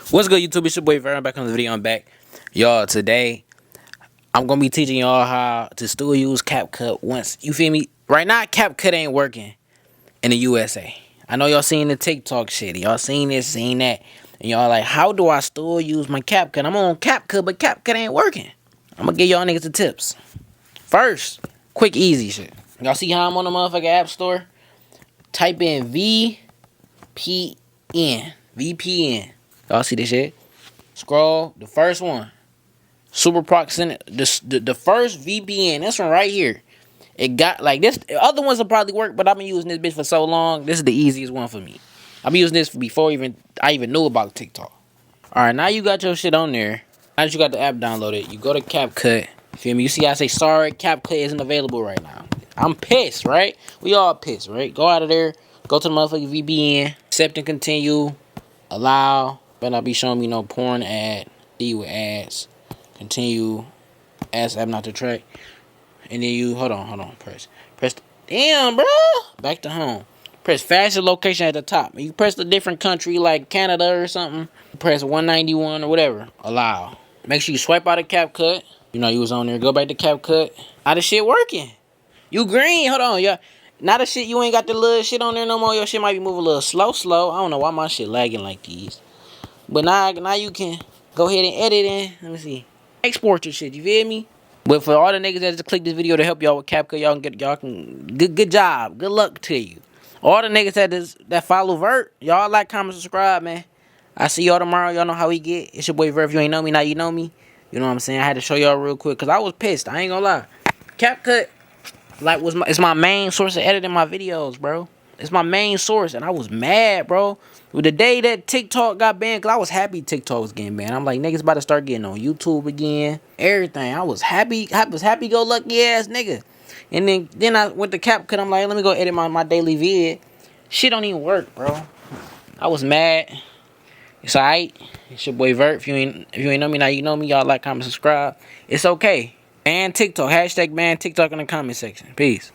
What's good, YouTube? It's your boy Vern back on the video. I'm back. Y'all, today I'm gonna be teaching y'all how to still use CapCut once. You feel me? Right now, CapCut ain't working in the USA. I know y'all seen the TikTok shit. Y'all seen this, seen that. And y'all like, how do I still use my CapCut? I'm on CapCut, but CapCut ain't working. I'm gonna give y'all niggas the tips. First, quick, easy shit. Y'all see how I'm on the motherfucking app store? Type in VPN. VPN. Y'all see this shit? Scroll, the first one. Super proximity. The first VPN. This one right here. It got like this. Other ones will probably work, but I've been using this bitch for so long. This is the easiest one for me. I've been using this before I even knew about TikTok. Alright, now you got your shit on there. Now that you got the app downloaded, you go to CapCut. You feel me? You see I say sorry, CapCut isn't available right now. I'm pissed, right? We all pissed, right? Go out of there. Go to the motherfucking VPN. Accept and continue. Allow. Better not be showing me no porn ad. D with ads. Continue. Ads app not to track. And then you hold on. Press. Damn, bro. Back to home. Press fastest location at the top. You press a different country like Canada or something. Press 191 or whatever. Allow. Make sure you swipe out of CapCut. You know you was on there. Go back to CapCut. How the shit working? You green. Hold on, yeah. Now the shit, you ain't got the little shit on there no more. Your shit might be moving a little slow. I don't know why my shit lagging like these. But now you can go ahead and edit in. Let me see. Export your shit, you feel me? But for all the niggas that just click this video to help y'all with CapCut, good job. Good luck to you. All the niggas that follow Vert, y'all like, comment, subscribe, man. I see y'all tomorrow. Y'all know how we get. It's your boy Vert. If you ain't know me, now you know me. You know what I'm saying? I had to show y'all real quick because I was pissed. I ain't gonna lie. CapCut it's my main source of editing my videos, bro. It's my main source, and I was mad, bro. With the day that TikTok got banned, because I was happy TikTok was getting banned. I'm like, niggas about to start getting on YouTube again. Everything. I was happy-go-lucky ass nigga. And then I went to CapCut. I'm like, let me go edit my daily vid. Shit don't even work, bro. I was mad. It's alright. It's your boy Vert. If you ain't know me, now you know me. Y'all like, comment, subscribe. It's okay. Ban TikTok. Hashtag ban TikTok in the comment section. Peace.